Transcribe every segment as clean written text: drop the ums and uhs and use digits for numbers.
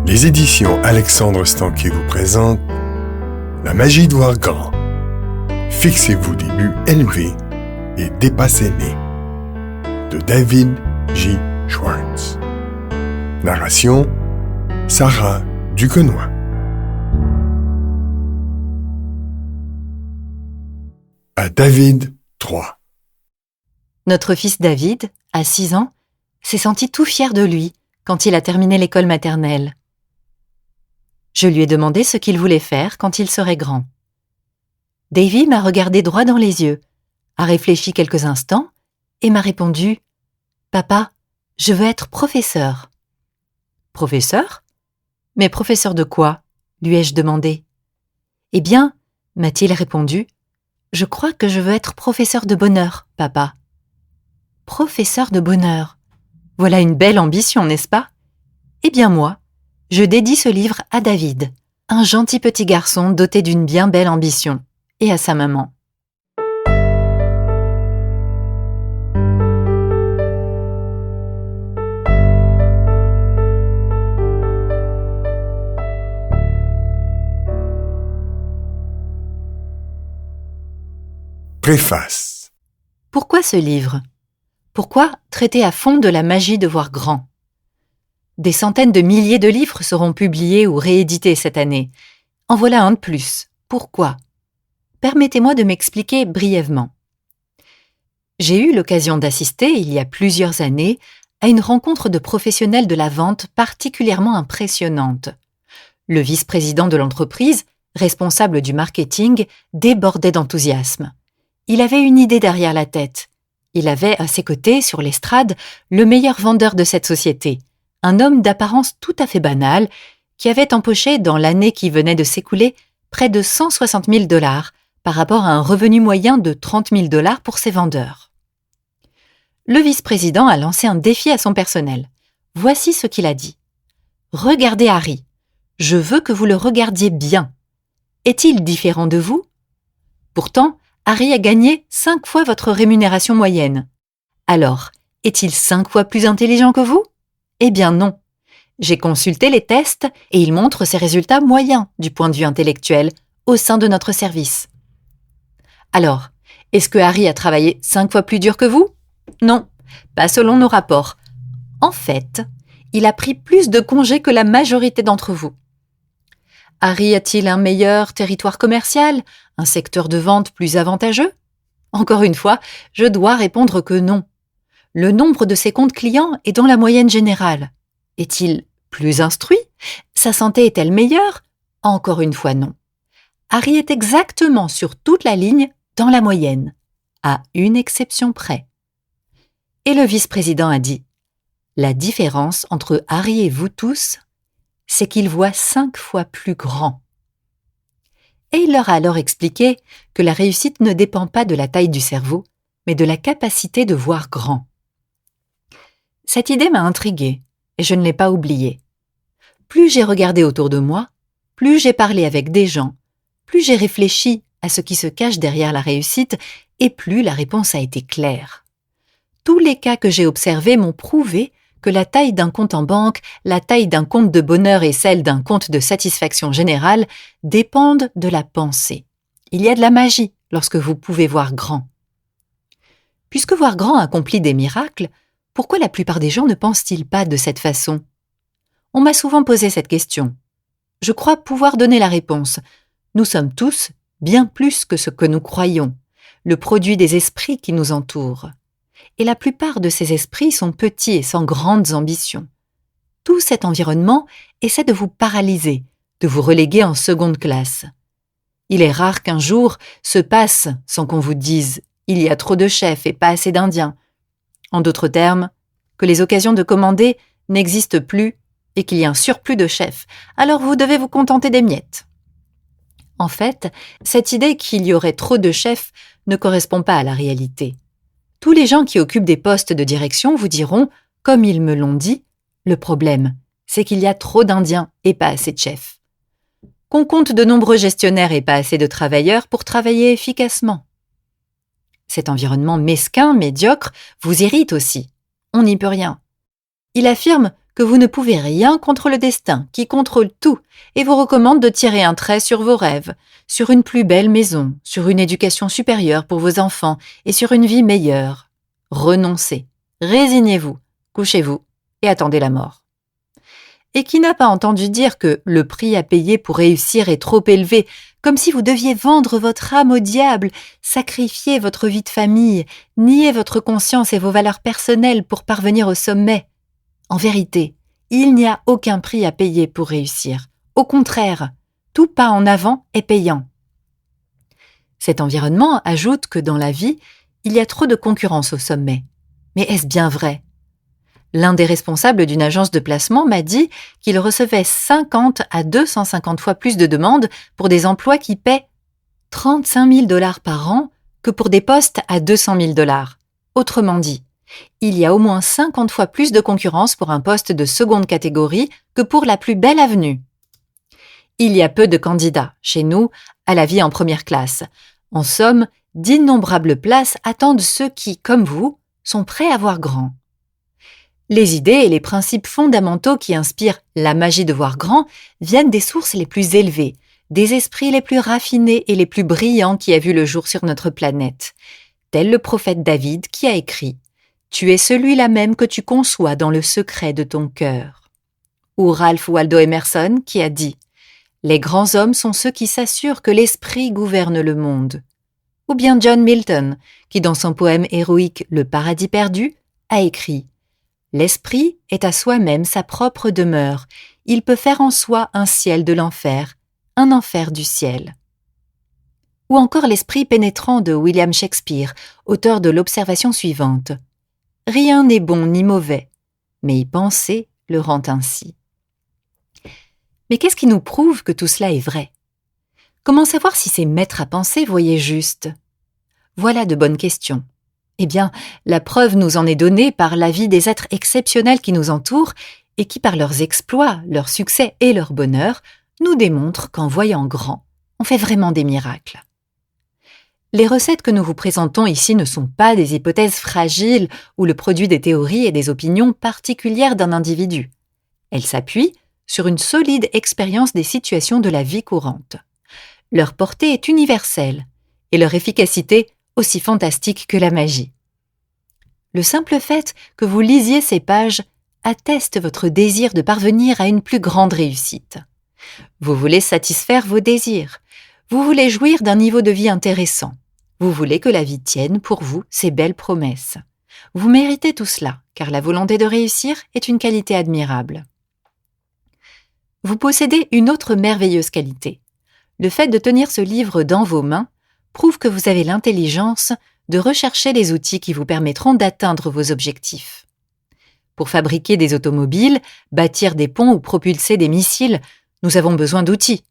Les éditions Alexandre Stanquet vous présentent La magie de voir grand. Fixez-vous des buts élevés et dépassez-les. De David J. Schwartz. Narration Sarah Duquesnoy. À David 3. Notre fils David, à 6 ans, s'est senti tout fier de lui quand il a terminé l'école maternelle. Je lui ai demandé ce qu'il voulait faire quand il serait grand. Davy m'a regardé droit dans les yeux, a réfléchi quelques instants et m'a répondu « Papa, je veux être professeur. » « Professeur ? Mais professeur de quoi ?» lui ai-je demandé. « Eh bien, m'a-t-il répondu, je crois que je veux être professeur de bonheur, papa. » Professeur de bonheur. Voilà une belle ambition, n'est-ce pas ? Eh bien moi, je dédie ce livre à David, un gentil petit garçon doté d'une bien belle ambition, et à sa maman. Préface. Pourquoi ce livre ? Pourquoi traiter à fond de la magie de voir grand ? Des centaines de milliers de livres seront publiés ou réédités cette année. En voilà un de plus. Pourquoi ? Permettez-moi de m'expliquer brièvement. J'ai eu l'occasion d'assister, il y a plusieurs années, à une rencontre de professionnels de la vente particulièrement impressionnante. Le vice-président de l'entreprise, responsable du marketing, débordait d'enthousiasme. Il avait une idée derrière la tête. Il avait à ses côtés, sur l'estrade, le meilleur vendeur de cette société, un homme d'apparence tout à fait banale, qui avait empoché dans l'année qui venait de s'écouler près de 160 000 $ par rapport à un revenu moyen de 30 000 $ pour ses vendeurs. Le vice-président a lancé un défi à son personnel. Voici ce qu'il a dit. « Regardez Harry. Je veux que vous le regardiez bien. Est-il différent de vous ? Pourtant, Harry a gagné 5 fois votre rémunération moyenne. Alors, est-il 5 fois plus intelligent que vous ? Eh bien non. J'ai consulté les tests et ils montrent ses résultats moyens du point de vue intellectuel au sein de notre service. Alors, est-ce que Harry a travaillé 5 fois plus dur que vous ? Non, pas selon nos rapports. En fait, il a pris plus de congés que la majorité d'entre vous. Harry a-t-il un meilleur territoire commercial, un secteur de vente plus avantageux ? Encore une fois, je dois répondre que non. Le nombre de ses comptes clients est dans la moyenne générale. Est-il plus instruit ? Sa santé est-elle meilleure ? Encore une fois, non. Harry est exactement sur toute la ligne dans la moyenne, à une exception près. Et le vice-président a dit « La différence entre Harry et vous tous, c'est qu'il voit 5 fois plus grand. » Et il leur a alors expliqué que la réussite ne dépend pas de la taille du cerveau, mais de la capacité de voir grand. Cette idée m'a intriguée, et je ne l'ai pas oubliée. Plus j'ai regardé autour de moi, plus j'ai parlé avec des gens, plus j'ai réfléchi à ce qui se cache derrière la réussite, et plus la réponse a été claire. Tous les cas que j'ai observés m'ont prouvé que la taille d'un compte en banque, la taille d'un compte de bonheur et celle d'un compte de satisfaction générale dépendent de la pensée. Il y a de la magie lorsque vous pouvez voir grand. Puisque voir grand accomplit des miracles, pourquoi la plupart des gens ne pensent-ils pas de cette façon ? On m'a souvent posé cette question. Je crois pouvoir donner la réponse. Nous sommes tous bien plus que ce que nous croyons, le produit des esprits qui nous entourent. Et la plupart de ces esprits sont petits et sans grandes ambitions. Tout cet environnement essaie de vous paralyser, de vous reléguer en seconde classe. Il est rare qu'un jour se passe sans qu'on vous dise « il y a trop de chefs et pas assez d'Indiens ». En d'autres termes, que les occasions de commander n'existent plus et qu'il y a un surplus de chefs, alors vous devez vous contenter des miettes. En fait, cette idée qu'il y aurait trop de chefs ne correspond pas à la réalité. Tous les gens qui occupent des postes de direction vous diront, comme ils me l'ont dit, le problème, c'est qu'il y a trop d'Indiens et pas assez de chefs. Qu'on compte de nombreux gestionnaires et pas assez de travailleurs pour travailler efficacement. Cet environnement mesquin, médiocre, vous irrite aussi. On n'y peut rien. Il affirme que vous ne pouvez rien contre le destin qui contrôle tout et vous recommande de tirer un trait sur vos rêves, sur une plus belle maison, sur une éducation supérieure pour vos enfants et sur une vie meilleure. Renoncez, résignez-vous, couchez-vous et attendez la mort. Et qui n'a pas entendu dire que le prix à payer pour réussir est trop élevé, comme si vous deviez vendre votre âme au diable, sacrifier votre vie de famille, nier votre conscience et vos valeurs personnelles pour parvenir au sommet. En vérité, il n'y a aucun prix à payer pour réussir. Au contraire, tout pas en avant est payant. Cet environnement ajoute que dans la vie, il y a trop de concurrence au sommet. Mais est-ce bien vrai ? L'un des responsables d'une agence de placement m'a dit qu'il recevait 50 à 250 fois plus de demandes pour des emplois qui paient 35 000 $ par an que pour des postes à 200 000 $. Autrement dit, il y a au moins 50 fois plus de concurrence pour un poste de seconde catégorie que pour la plus belle avenue. Il y a peu de candidats, chez nous, à la vie en première classe. En somme, d'innombrables places attendent ceux qui, comme vous, sont prêts à voir grand. Les idées et les principes fondamentaux qui inspirent la magie de voir grand viennent des sources les plus élevées, des esprits les plus raffinés et les plus brillants qui a vu le jour sur notre planète, tel le prophète David qui a écrit « Tu es celui-là même que tu conçois dans le secret de ton cœur ». Ou Ralph Waldo Emerson qui a dit « Les grands hommes sont ceux qui s'assurent que l'esprit gouverne le monde ». Ou bien John Milton qui, dans son poème héroïque « Le paradis perdu », a écrit « L'esprit est à soi-même sa propre demeure. Il peut faire en soi un ciel de l'enfer, un enfer du ciel. » Ou encore l'esprit pénétrant de William Shakespeare, auteur de l'observation suivante. « Rien n'est bon ni mauvais, mais y penser le rend ainsi. » Mais qu'est-ce qui nous prouve que tout cela est vrai ? Comment savoir si ces maîtres à penser voyaient juste ? Voilà de bonnes questions. Eh bien, la preuve nous en est donnée par la vie des êtres exceptionnels qui nous entourent et qui, par leurs exploits, leurs succès et leur bonheur, nous démontrent qu'en voyant grand, on fait vraiment des miracles. Les recettes que nous vous présentons ici ne sont pas des hypothèses fragiles ou le produit des théories et des opinions particulières d'un individu. Elles s'appuient sur une solide expérience des situations de la vie courante. Leur portée est universelle et leur efficacité aussi fantastique que la magie. Le simple fait que vous lisiez ces pages atteste votre désir de parvenir à une plus grande réussite. Vous voulez satisfaire vos désirs. Vous voulez jouir d'un niveau de vie intéressant. Vous voulez que la vie tienne pour vous ces belles promesses. Vous méritez tout cela, car la volonté de réussir est une qualité admirable. Vous possédez une autre merveilleuse qualité. Le fait de tenir ce livre dans vos mains prouve que vous avez l'intelligence de rechercher les outils qui vous permettront d'atteindre vos objectifs. Pour fabriquer des automobiles, bâtir des ponts ou propulser des missiles, nous avons besoin d'outils.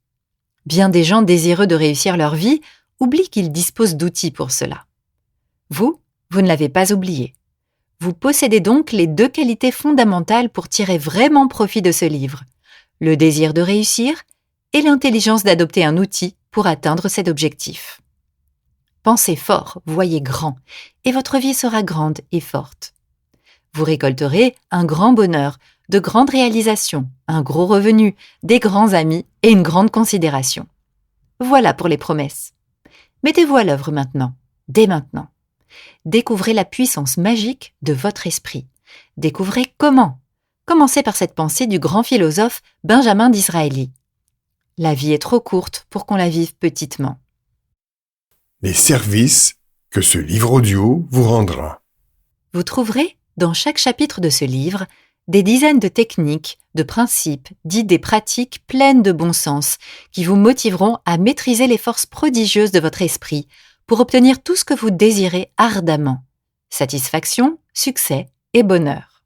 Bien des gens désireux de réussir leur vie oublient qu'ils disposent d'outils pour cela. Vous ne l'avez pas oublié. Vous possédez donc les deux qualités fondamentales pour tirer vraiment profit de ce livre, le désir de réussir et l'intelligence d'adopter un outil pour atteindre cet objectif. Pensez fort, voyez grand, et votre vie sera grande et forte. Vous récolterez un grand bonheur, de grandes réalisations, un gros revenu, des grands amis et une grande considération. Voilà pour les promesses. Mettez-vous à l'œuvre maintenant, dès maintenant. Découvrez la puissance magique de votre esprit. Découvrez comment. Commencez par cette pensée du grand philosophe Benjamin Disraeli. La vie est trop courte pour qu'on la vive petitement. Les services que ce livre audio vous rendra. Vous trouverez, dans chaque chapitre de ce livre, des dizaines de techniques, de principes, d'idées pratiques pleines de bon sens qui vous motiveront à maîtriser les forces prodigieuses de votre esprit pour obtenir tout ce que vous désirez ardemment. Satisfaction, succès et bonheur.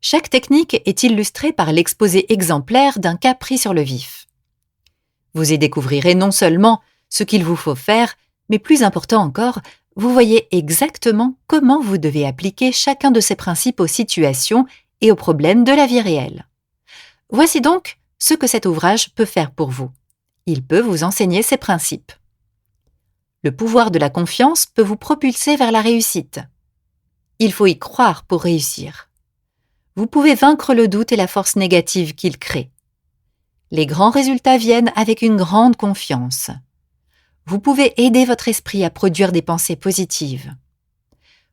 Chaque technique est illustrée par l'exposé exemplaire d'un cas pris sur le vif. Vous y découvrirez non seulement ce qu'il vous faut faire, mais plus important encore, vous voyez exactement comment vous devez appliquer chacun de ces principes aux situations et aux problèmes de la vie réelle. Voici donc ce que cet ouvrage peut faire pour vous. Il peut vous enseigner ces principes. Le pouvoir de la confiance peut vous propulser vers la réussite. Il faut y croire pour réussir. Vous pouvez vaincre le doute et la force négative qu'il crée. Les grands résultats viennent avec une grande confiance. Vous pouvez aider votre esprit à produire des pensées positives.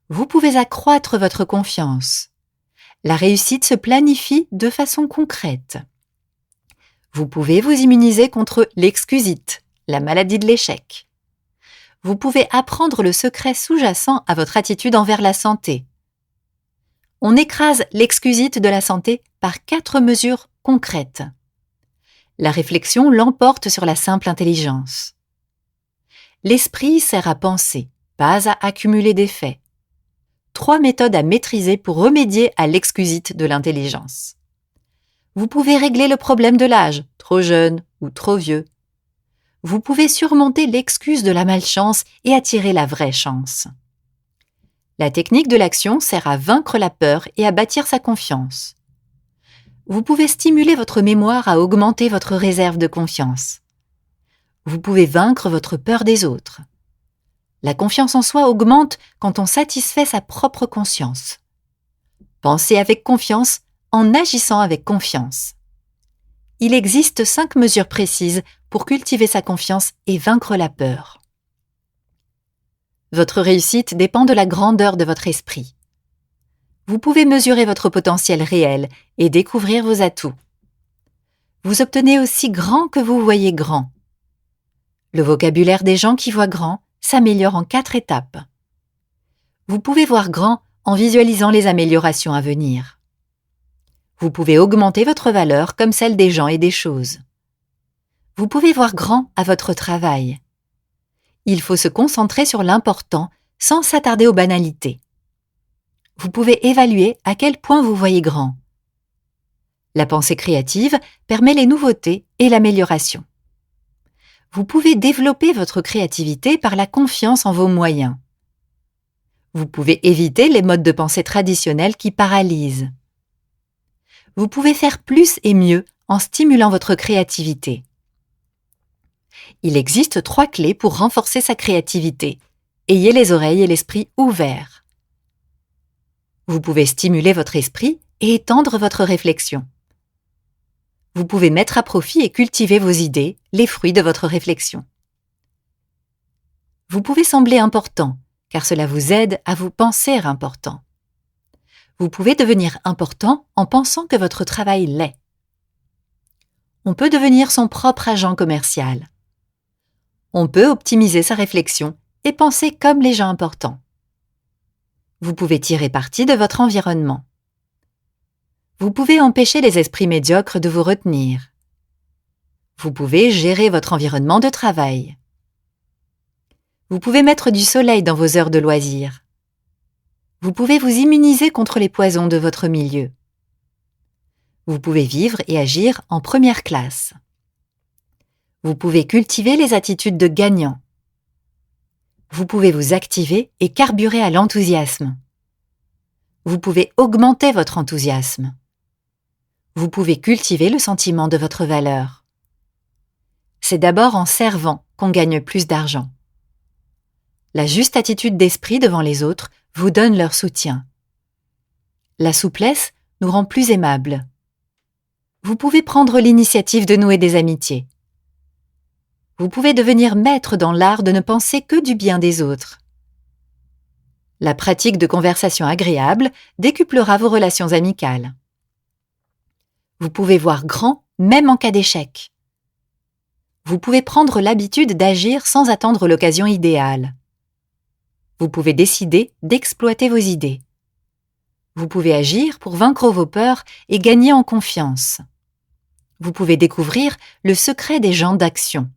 Vous pouvez accroître votre confiance. La réussite se planifie de façon concrète. Vous pouvez vous immuniser contre l'excusite, la maladie de l'échec. Vous pouvez apprendre le secret sous-jacent à votre attitude envers la santé. On écrase l'excusite de la santé par 4 mesures concrètes. La réflexion l'emporte sur la simple intelligence. L'esprit sert à penser, pas à accumuler des faits. 3 méthodes à maîtriser pour remédier à l'excusite de l'intelligence. Vous pouvez régler le problème de l'âge, trop jeune ou trop vieux. Vous pouvez surmonter l'excuse de la malchance et attirer la vraie chance. La technique de l'action sert à vaincre la peur et à bâtir sa confiance. Vous pouvez stimuler votre mémoire à augmenter votre réserve de confiance. Vous pouvez vaincre votre peur des autres. La confiance en soi augmente quand on satisfait sa propre conscience. Pensez avec confiance en agissant avec confiance. Il existe 5 mesures précises pour cultiver sa confiance et vaincre la peur. Votre réussite dépend de la grandeur de votre esprit. Vous pouvez mesurer votre potentiel réel et découvrir vos atouts. Vous obtenez aussi grand que vous voyez grand. Le vocabulaire des gens qui voient grand s'améliore en 4 étapes. Vous pouvez voir grand en visualisant les améliorations à venir. Vous pouvez augmenter votre valeur comme celle des gens et des choses. Vous pouvez voir grand à votre travail. Il faut se concentrer sur l'important sans s'attarder aux banalités. Vous pouvez évaluer à quel point vous voyez grand. La pensée créative permet les nouveautés et l'amélioration. Vous pouvez développer votre créativité par la confiance en vos moyens. Vous pouvez éviter les modes de pensée traditionnels qui paralysent. Vous pouvez faire plus et mieux en stimulant votre créativité. Il existe 3 clés pour renforcer sa créativité. Ayez les oreilles et l'esprit ouverts. Vous pouvez stimuler votre esprit et étendre votre réflexion. Vous pouvez mettre à profit et cultiver vos idées, les fruits de votre réflexion. Vous pouvez sembler important, car cela vous aide à vous penser important. Vous pouvez devenir important en pensant que votre travail l'est. On peut devenir son propre agent commercial. On peut optimiser sa réflexion et penser comme les gens importants. Vous pouvez tirer parti de votre environnement. Vous pouvez empêcher les esprits médiocres de vous retenir. Vous pouvez gérer votre environnement de travail. Vous pouvez mettre du soleil dans vos heures de loisirs. Vous pouvez vous immuniser contre les poisons de votre milieu. Vous pouvez vivre et agir en première classe. Vous pouvez cultiver les attitudes de gagnant. Vous pouvez vous activer et carburer à l'enthousiasme. Vous pouvez augmenter votre enthousiasme. Vous pouvez cultiver le sentiment de votre valeur. C'est d'abord en servant qu'on gagne plus d'argent. La juste attitude d'esprit devant les autres vous donne leur soutien. La souplesse nous rend plus aimables. Vous pouvez prendre l'initiative de nouer des amitiés. Vous pouvez devenir maître dans l'art de ne penser que du bien des autres. La pratique de conversations agréables décuplera vos relations amicales. Vous pouvez voir grand même en cas d'échec. Vous pouvez prendre l'habitude d'agir sans attendre l'occasion idéale. Vous pouvez décider d'exploiter vos idées. Vous pouvez agir pour vaincre vos peurs et gagner en confiance. Vous pouvez découvrir le secret des gens d'action.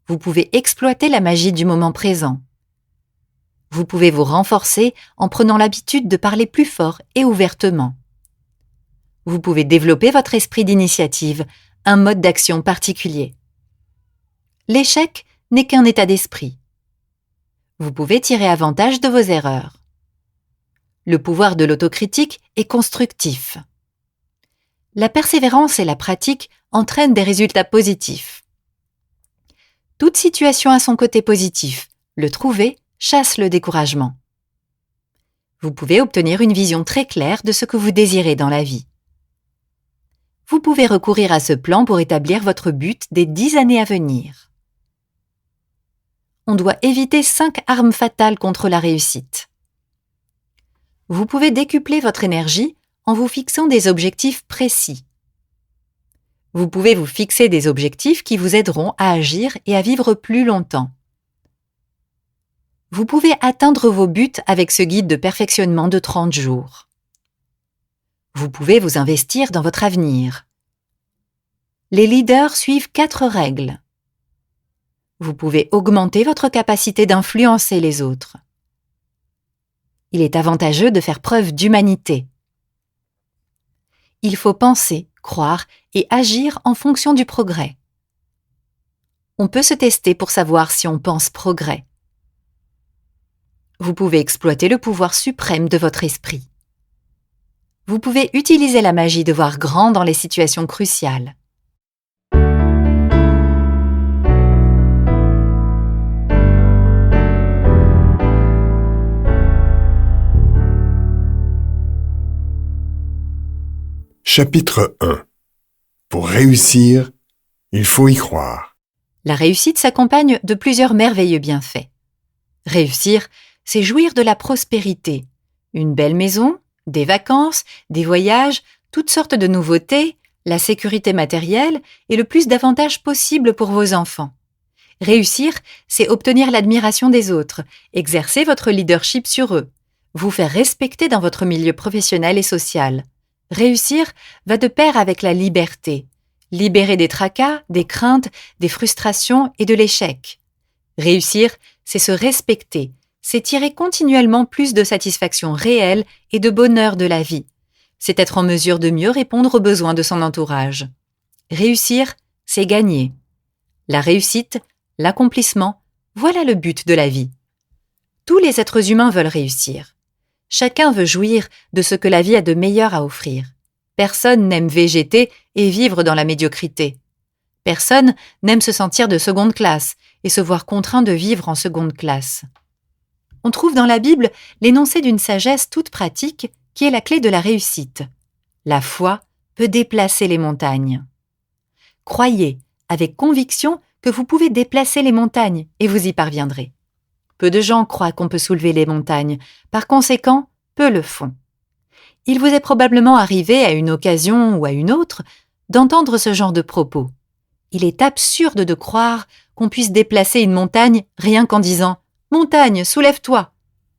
Vous pouvez exploiter la magie du moment présent. Vous pouvez vous renforcer en prenant l'habitude de parler plus fort et ouvertement. Vous pouvez développer votre esprit d'initiative, un mode d'action particulier. L'échec n'est qu'un état d'esprit. Vous pouvez tirer avantage de vos erreurs. Le pouvoir de l'autocritique est constructif. La persévérance et la pratique entraînent des résultats positifs. Toute situation a son côté positif. Le trouver chasse le découragement. Vous pouvez obtenir une vision très claire de ce que vous désirez dans la vie. Vous pouvez recourir à ce plan pour établir votre but des 10 années à venir. On doit éviter 5 armes fatales contre la réussite. Vous pouvez décupler votre énergie en vous fixant des objectifs précis. Vous pouvez vous fixer des objectifs qui vous aideront à agir et à vivre plus longtemps. Vous pouvez atteindre vos buts avec ce guide de perfectionnement de 30 jours. Vous pouvez vous investir dans votre avenir. Les leaders suivent 4 règles. Vous pouvez augmenter votre capacité d'influencer les autres. Il est avantageux de faire preuve d'humanité. Il faut penser, croire et agir en fonction du progrès. On peut se tester pour savoir si on pense progrès. Vous pouvez exploiter le pouvoir suprême de votre esprit. Vous pouvez utiliser la magie de voir grand dans les situations cruciales. Chapitre 1. Pour réussir, il faut y croire. La réussite s'accompagne de plusieurs merveilleux bienfaits. Réussir, c'est jouir de la prospérité, une belle maison, des vacances, des voyages, toutes sortes de nouveautés, la sécurité matérielle et le plus d'avantages possible pour vos enfants. Réussir, c'est obtenir l'admiration des autres, exercer votre leadership sur eux, vous faire respecter dans votre milieu professionnel et social. Réussir va de pair avec la liberté, libérer des tracas, des craintes, des frustrations et de l'échec. Réussir, c'est se respecter, c'est tirer continuellement plus de satisfaction réelle et de bonheur de la vie. C'est être en mesure de mieux répondre aux besoins de son entourage. Réussir, c'est gagner. La réussite, l'accomplissement, voilà le but de la vie. Tous les êtres humains veulent réussir. Chacun veut jouir de ce que la vie a de meilleur à offrir. Personne n'aime végéter et vivre dans la médiocrité. Personne n'aime se sentir de seconde classe et se voir contraint de vivre en seconde classe. On trouve dans la Bible l'énoncé d'une sagesse toute pratique qui est la clé de la réussite. La foi peut déplacer les montagnes. Croyez avec conviction que vous pouvez déplacer les montagnes et vous y parviendrez. Peu de gens croient qu'on peut soulever les montagnes, par conséquent, peu le font. Il vous est probablement arrivé à une occasion ou à une autre d'entendre ce genre de propos. Il est absurde de croire qu'on puisse déplacer une montagne rien qu'en disant « Montagne, soulève-toi !»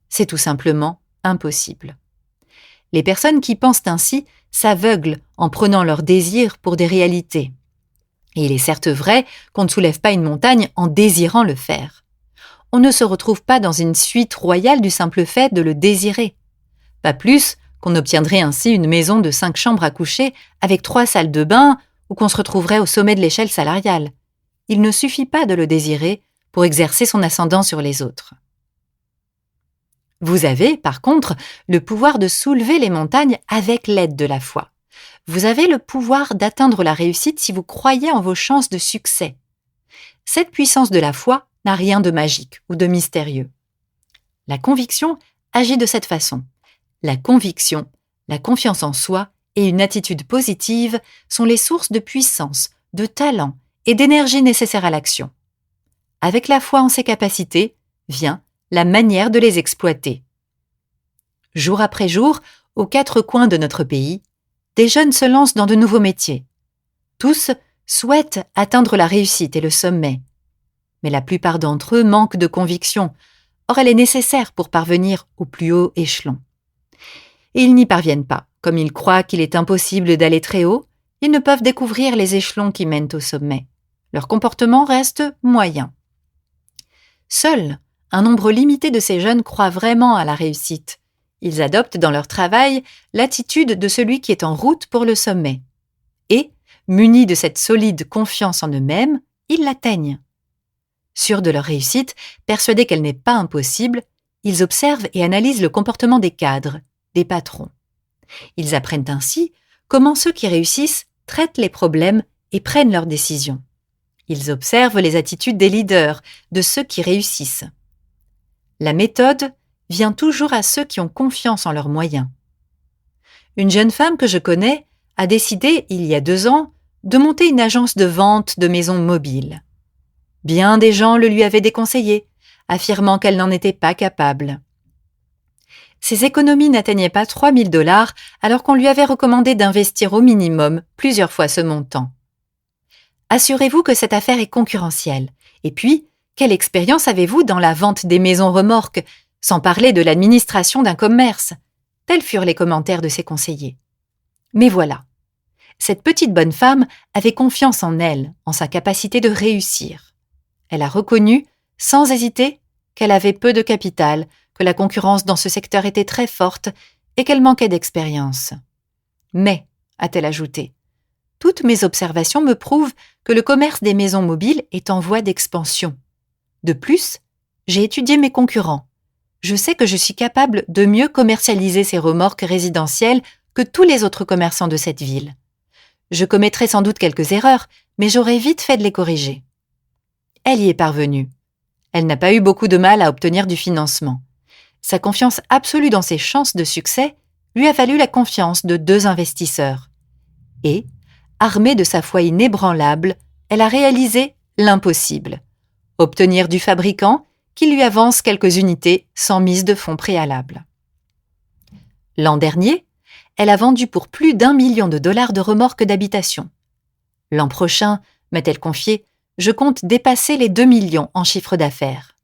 C'est tout simplement impossible. Les personnes qui pensent ainsi s'aveuglent en prenant leurs désirs pour des réalités. Et il est certes vrai qu'on ne soulève pas une montagne en désirant le faire. On ne se retrouve pas dans une suite royale du simple fait de le désirer. Pas plus qu'on obtiendrait ainsi une maison de 5 chambres à coucher avec 3 salles de bain ou qu'on se retrouverait au sommet de l'échelle salariale. Il ne suffit pas de le désirer pour exercer son ascendant sur les autres. Vous avez, par contre, le pouvoir de soulever les montagnes avec l'aide de la foi. Vous avez le pouvoir d'atteindre la réussite si vous croyez en vos chances de succès. Cette puissance de la foi n'a rien de magique ou de mystérieux. La conviction agit de cette façon. La conviction, la confiance en soi et une attitude positive sont les sources de puissance, de talent et d'énergie nécessaires à l'action. Avec la foi en ses capacités vient la manière de les exploiter. Jour après jour, aux 4 coins de notre pays, des jeunes se lancent dans de nouveaux métiers. Tous souhaitent atteindre la réussite et le sommet. Mais la plupart d'entre eux manquent de conviction. Or, elle est nécessaire pour parvenir au plus haut échelon. Et ils n'y parviennent pas. Comme ils croient qu'il est impossible d'aller très haut, ils ne peuvent découvrir les échelons qui mènent au sommet. Leur comportement reste moyen. Seul un nombre limité de ces jeunes croient vraiment à la réussite. Ils adoptent dans leur travail l'attitude de celui qui est en route pour le sommet. Et, munis de cette solide confiance en eux-mêmes, ils l'atteignent. Sûrs de leur réussite, persuadés qu'elle n'est pas impossible, ils observent et analysent le comportement des cadres, des patrons. Ils apprennent ainsi comment ceux qui réussissent traitent les problèmes et prennent leurs décisions. Ils observent les attitudes des leaders, de ceux qui réussissent. La méthode vient toujours à ceux qui ont confiance en leurs moyens. Une jeune femme que je connais a décidé, il y a 2 ans, de monter une agence de vente de maisons mobiles. Bien des gens le lui avaient déconseillé, affirmant qu'elle n'en était pas capable. Ses économies n'atteignaient pas 3 000 $ alors qu'on lui avait recommandé d'investir au minimum plusieurs fois ce montant. Assurez-vous que cette affaire est concurrentielle. Et puis, quelle expérience avez-vous dans la vente des maisons remorques, sans parler de l'administration d'un commerce? Tels furent les commentaires de ses conseillers. Mais voilà, cette petite bonne femme avait confiance en elle, en sa capacité de réussir. Elle a reconnu, sans hésiter, qu'elle avait peu de capital, que la concurrence dans ce secteur était très forte et qu'elle manquait d'expérience. Mais, a-t-elle ajouté, toutes mes observations me prouvent que le commerce des maisons mobiles est en voie d'expansion. De plus, j'ai étudié mes concurrents. Je sais que je suis capable de mieux commercialiser ces remorques résidentielles que tous les autres commerçants de cette ville. Je commettrai sans doute quelques erreurs, mais j'aurai vite fait de les corriger. Elle y est parvenue. Elle n'a pas eu beaucoup de mal à obtenir du financement. Sa confiance absolue dans ses chances de succès lui a valu la confiance de 2 investisseurs. Et, armée de sa foi inébranlable, elle a réalisé l'impossible. Obtenir du fabricant qui lui avance quelques unités sans mise de fonds préalable. L'an dernier, elle a vendu pour plus d'1 million de $ de remorques d'habitation. L'an prochain, m'a-t-elle confié, je compte dépasser les 2 millions en chiffre d'affaires.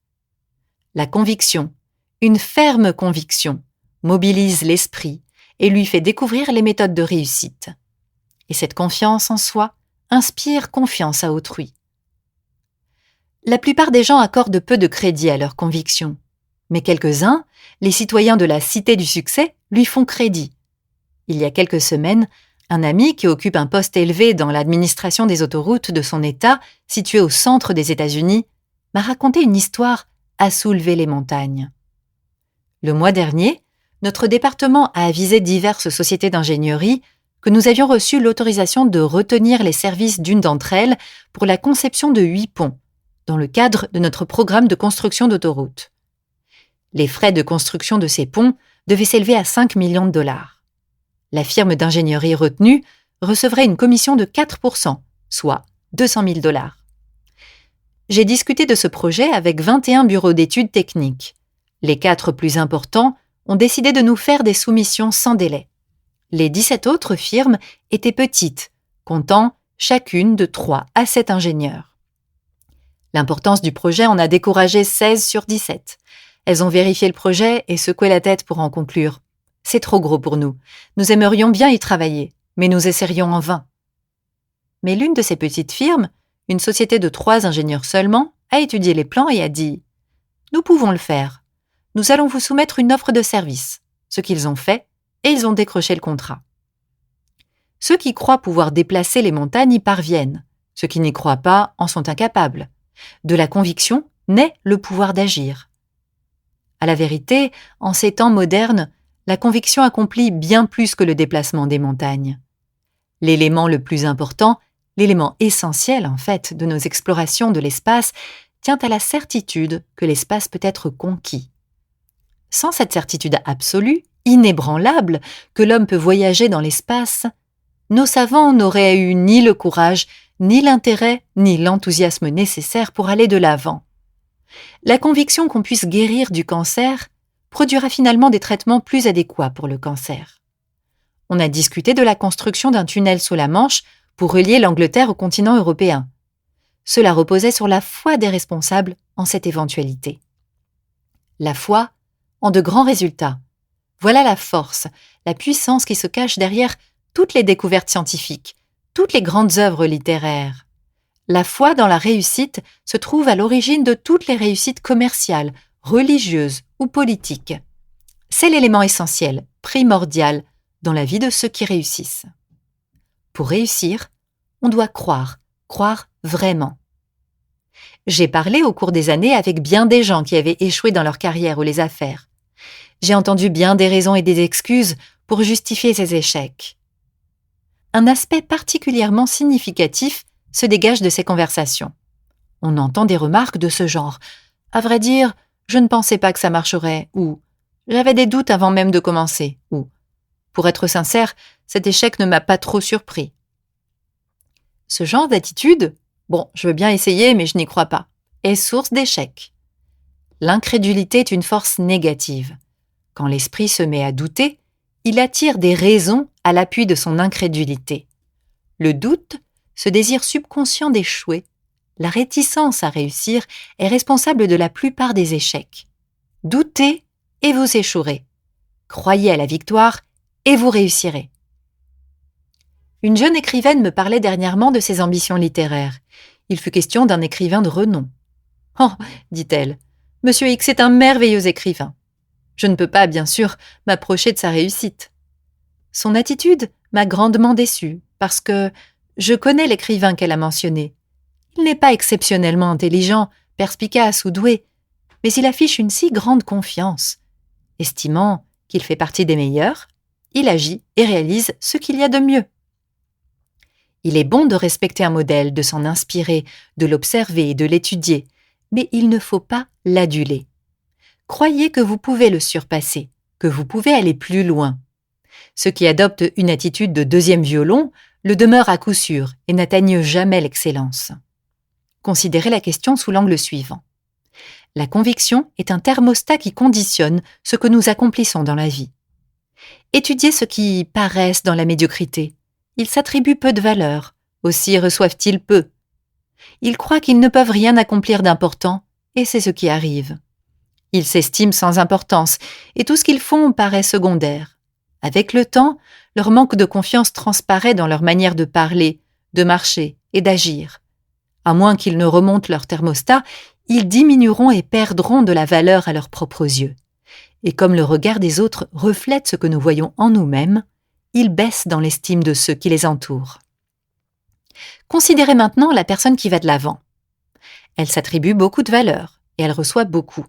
La conviction, une ferme conviction, mobilise l'esprit et lui fait découvrir les méthodes de réussite. Et cette confiance en soi inspire confiance à autrui. La plupart des gens accordent peu de crédit à leurs convictions, mais quelques-uns, les citoyens de la Cité du Succès, lui font crédit. Il y a quelques semaines, un ami qui occupe un poste élevé dans l'administration des autoroutes de son État, situé au centre des États-Unis, m'a raconté une histoire à soulever les montagnes. Le mois dernier, notre département a avisé diverses sociétés d'ingénierie que nous avions reçu l'autorisation de retenir les services d'une d'entre elles pour la conception de 8 ponts, dans le cadre de notre programme de construction d'autoroutes. Les frais de construction de ces ponts devaient s'élever à 5 millions de $. La firme d'ingénierie retenue recevrait une commission de 4%, soit 200 000 $. J'ai discuté de ce projet avec 21 bureaux d'études techniques. Les 4 plus importants ont décidé de nous faire des soumissions sans délai. Les 17 autres firmes étaient petites, comptant chacune de 3 à 7 ingénieurs. L'importance du projet en a découragé 16 sur 17. Elles ont vérifié le projet et secoué la tête pour en conclure. C'est trop gros pour nous. Nous aimerions bien y travailler, mais nous essaierions en vain. Mais l'une de ces petites firmes, une société de 3 ingénieurs seulement, a étudié les plans et a dit « Nous pouvons le faire. Nous allons vous soumettre une offre de service. » Ce qu'ils ont fait, et ils ont décroché le contrat. Ceux qui croient pouvoir déplacer les montagnes y parviennent. Ceux qui n'y croient pas en sont incapables. De la conviction naît le pouvoir d'agir. À la vérité, en ces temps modernes, la conviction accomplit bien plus que le déplacement des montagnes. L'élément le plus important, l'élément essentiel en fait de nos explorations de l'espace, tient à la certitude que l'espace peut être conquis. Sans cette certitude absolue, inébranlable, que l'homme peut voyager dans l'espace, nos savants n'auraient eu ni le courage, ni l'intérêt, ni l'enthousiasme nécessaires pour aller de l'avant. La conviction qu'on puisse guérir du cancer produira finalement des traitements plus adéquats pour le cancer. On a discuté de la construction d'un tunnel sous la Manche pour relier l'Angleterre au continent européen. Cela reposait sur la foi des responsables en cette éventualité. La foi en de grands résultats. Voilà la force, la puissance qui se cache derrière toutes les découvertes scientifiques, toutes les grandes œuvres littéraires. La foi dans la réussite se trouve à l'origine de toutes les réussites commerciales, religieuses ou politiques. C'est l'élément essentiel, primordial, dans la vie de ceux qui réussissent. Pour réussir, on doit croire vraiment. J'ai parlé au cours des années avec bien des gens qui avaient échoué dans leur carrière ou les affaires. J'ai entendu bien des raisons et des excuses pour justifier ces échecs. Un aspect particulièrement significatif se dégage de ces conversations. On entend des remarques de ce genre. « À vrai dire, je ne pensais pas que ça marcherait » ou J'avais des doutes avant même de commencer, ou, pour être sincère, cet échec ne m'a pas trop surpris. Ce genre d'attitude, bon, je veux bien essayer, mais je n'y crois pas, est source d'échec. L'incrédulité est une force négative. Quand l'esprit se met à douter, il attire des raisons à l'appui de son incrédulité. Le doute, ce désir subconscient d'échouer, la réticence à réussir est responsable de la plupart des échecs. Doutez et vous échouerez. Croyez à la victoire et vous réussirez. Une jeune écrivaine me parlait dernièrement de ses ambitions littéraires. Il fut question d'un écrivain de renom. « Oh, dit-elle, Monsieur X est un merveilleux écrivain. Je ne peux pas, bien sûr, m'approcher de sa réussite. » Son attitude m'a grandement déçue, parce que je connais l'écrivain qu'elle a mentionné. Il n'est pas exceptionnellement intelligent, perspicace ou doué, mais il affiche une si grande confiance. Estimant qu'il fait partie des meilleurs, il agit et réalise ce qu'il y a de mieux. Il est bon de respecter un modèle, de s'en inspirer, de l'observer et de l'étudier, mais il ne faut pas l'aduler. Croyez que vous pouvez le surpasser, que vous pouvez aller plus loin. Ceux qui adoptent une attitude de deuxième violon le demeurent à coup sûr et n'atteignent jamais l'excellence. Considérez la question sous l'angle suivant. La conviction est un thermostat qui conditionne ce que nous accomplissons dans la vie. Étudiez ceux qui paraissent dans la médiocrité. Ils s'attribuent peu de valeur, aussi reçoivent-ils peu. Ils croient qu'ils ne peuvent rien accomplir d'important, et c'est ce qui arrive. Ils s'estiment sans importance, et tout ce qu'ils font paraît secondaire. Avec le temps, leur manque de confiance transparaît dans leur manière de parler, de marcher et d'agir. À moins qu'ils ne remontent leur thermostat, ils diminueront et perdront de la valeur à leurs propres yeux. Et comme le regard des autres reflète ce que nous voyons en nous-mêmes, ils baissent dans l'estime de ceux qui les entourent. Considérez maintenant la personne qui va de l'avant. Elle s'attribue beaucoup de valeur et elle reçoit beaucoup.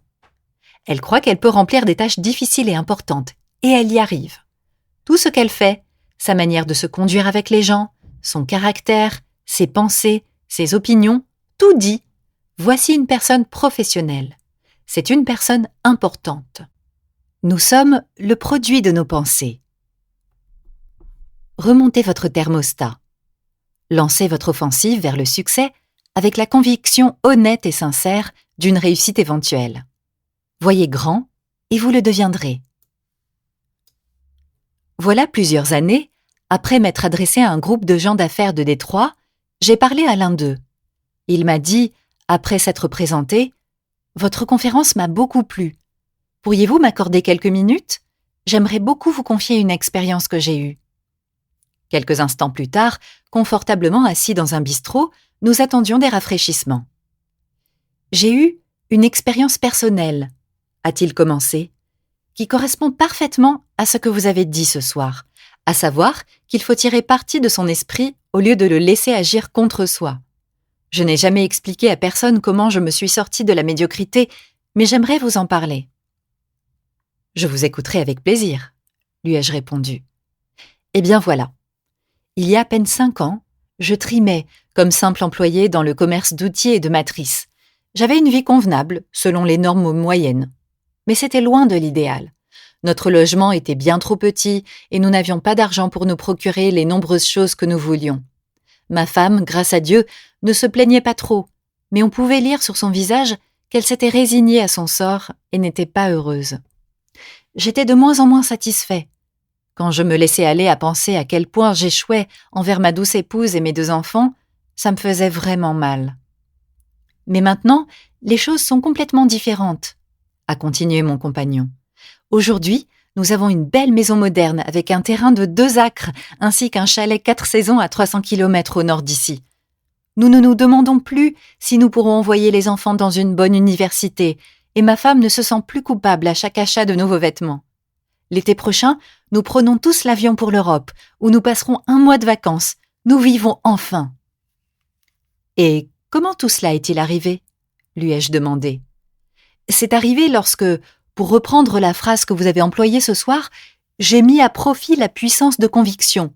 Elle croit qu'elle peut remplir des tâches difficiles et importantes, et elle y arrive. Tout ce qu'elle fait, sa manière de se conduire avec les gens, son caractère, ses pensées, ses opinions, tout dit. Voici une personne professionnelle. C'est une personne importante. Nous sommes le produit de nos pensées. Remontez votre thermostat. Lancez votre offensive vers le succès avec la conviction honnête et sincère d'une réussite éventuelle. Voyez grand et vous le deviendrez. Voilà plusieurs années, après m'être adressé à un groupe de gens d'affaires de Détroit, j'ai parlé à l'un d'eux. Il m'a dit, après s'être présenté, « Votre conférence m'a beaucoup plu. Pourriez-vous m'accorder quelques minutes ? J'aimerais beaucoup vous confier une expérience que j'ai eue. » Quelques instants plus tard, confortablement assis dans un bistrot, nous attendions des rafraîchissements. « J'ai eu une expérience personnelle, » a-t-il commencé, « qui correspond parfaitement à ce que vous avez dit ce soir, à savoir qu'il faut tirer parti de son esprit au lieu de le laisser agir contre soi. Je n'ai jamais expliqué à personne comment je me suis sortie de la médiocrité, mais j'aimerais vous en parler. »« Je vous écouterai avec plaisir, » lui ai-je répondu. « Eh bien voilà. Il y a à peine 5 ans, je trimais comme simple employé dans le commerce d'outils et de matrices. J'avais une vie convenable, selon les normes moyennes. Mais c'était loin de l'idéal. Notre logement était bien trop petit et nous n'avions pas d'argent pour nous procurer les nombreuses choses que nous voulions. Ma femme, grâce à Dieu, ne se plaignait pas trop, mais on pouvait lire sur son visage qu'elle s'était résignée à son sort et n'était pas heureuse. J'étais de moins en moins satisfait. Quand je me laissais aller à penser à quel point j'échouais envers ma douce épouse et mes 2 enfants, ça me faisait vraiment mal. Mais maintenant, les choses sont complètement différentes, a continué mon compagnon. Aujourd'hui, nous avons une belle maison moderne avec un terrain de 2 acres ainsi qu'un chalet 4 saisons à 300 km au nord d'ici. Nous ne nous demandons plus si nous pourrons envoyer les enfants dans une bonne université et ma femme ne se sent plus coupable à chaque achat de nouveaux vêtements. L'été prochain, nous prenons tous l'avion pour l'Europe où nous passerons 1 mois de vacances. Nous vivons enfin. Et comment tout cela est-il arrivé ? Lui ai-je demandé. C'est arrivé lorsque, pour reprendre la phrase que vous avez employée ce soir, j'ai mis à profit la puissance de conviction.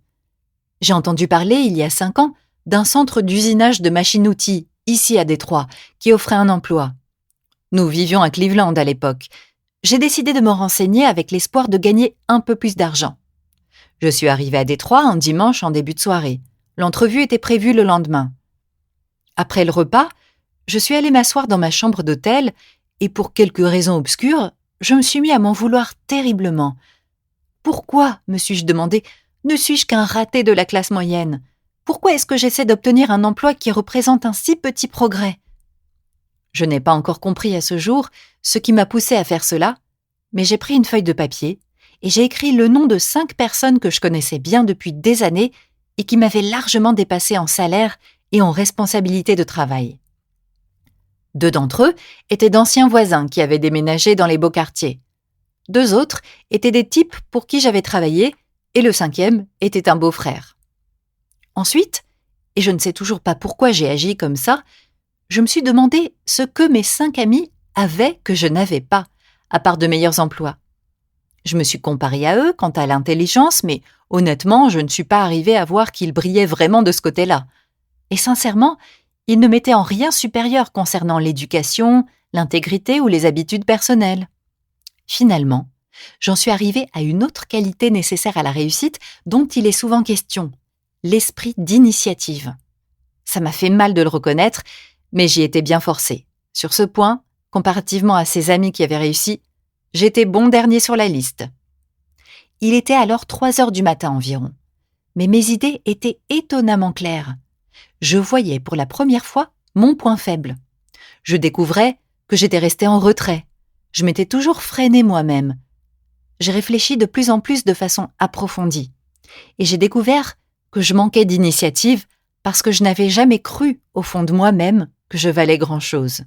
J'ai entendu parler, il y a 5 ans, d'un centre d'usinage de machines-outils, ici à Détroit, qui offrait un emploi. Nous vivions à Cleveland à l'époque. j'ai décidé de me renseigner avec l'espoir de gagner un peu plus d'argent. Je suis arrivée à Détroit un dimanche en début de soirée. L'entrevue était prévue le lendemain. Après le repas, je suis allée m'asseoir dans ma chambre d'hôtel et pour quelques raisons obscures, je me suis mis à m'en vouloir terriblement. Pourquoi, me suis-je demandé, ne suis-je qu'un raté de la classe moyenne ? Pourquoi est-ce que j'essaie d'obtenir un emploi qui représente un si petit progrès ? Je n'ai pas encore compris à ce jour ce qui m'a poussé à faire cela, mais j'ai pris une feuille de papier et j'ai écrit le nom de 5 personnes que je connaissais bien depuis des années et qui m'avaient largement dépassé en salaire et en responsabilité de travail. 2 d'entre eux étaient d'anciens voisins qui avaient déménagé dans les beaux quartiers. 2 autres étaient des types pour qui j'avais travaillé et le 5e était un beau-frère. Ensuite, et je ne sais toujours pas pourquoi j'ai agi comme ça, je me suis demandé ce que mes 5 amis avaient que je n'avais pas, à part de meilleurs emplois. Je me suis comparée à eux quant à l'intelligence, mais honnêtement, je ne suis pas arrivée à voir qu'ils brillaient vraiment de ce côté-là. Et sincèrement, ils ne m'étaient en rien supérieurs concernant l'éducation, l'intégrité ou les habitudes personnelles. Finalement, j'en suis arrivée à une autre qualité nécessaire à la réussite dont il est souvent question, l'esprit d'initiative. Ça m'a fait mal de le reconnaître, mais j'y étais bien forcée. Sur ce point, comparativement à ses amis qui avaient réussi, j'étais bon dernier sur la liste. Il était alors 3 heures du matin environ, mais mes idées étaient étonnamment claires. Je voyais pour la première fois mon point faible. Je découvrais que j'étais restée en retrait. Je m'étais toujours freinée moi-même. J'ai réfléchi de plus en plus de façon approfondie. Et j'ai découvert que je manquais d'initiative parce que je n'avais jamais cru au fond de moi-même que je valais grand-chose.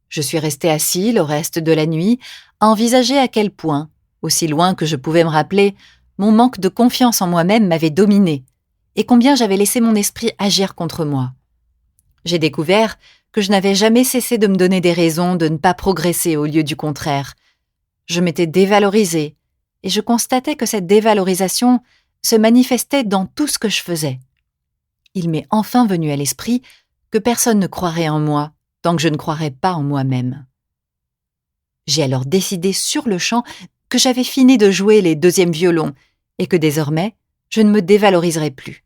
Je suis restée assise le reste de la nuit à envisager à quel point, aussi loin que je pouvais me rappeler, mon manque de confiance en moi-même m'avait dominée et combien j'avais laissé mon esprit agir contre moi. J'ai découvert que je n'avais jamais cessé de me donner des raisons de ne pas progresser au lieu du contraire. Je m'étais dévalorisée et je constatais que cette dévalorisation se manifestait dans tout ce que je faisais. Il m'est enfin venu à l'esprit que personne ne croirait en moi tant que je ne croirais pas en moi-même. J'ai alors décidé sur le champ que j'avais fini de jouer les 2e violons et que désormais, je ne me dévaloriserais plus.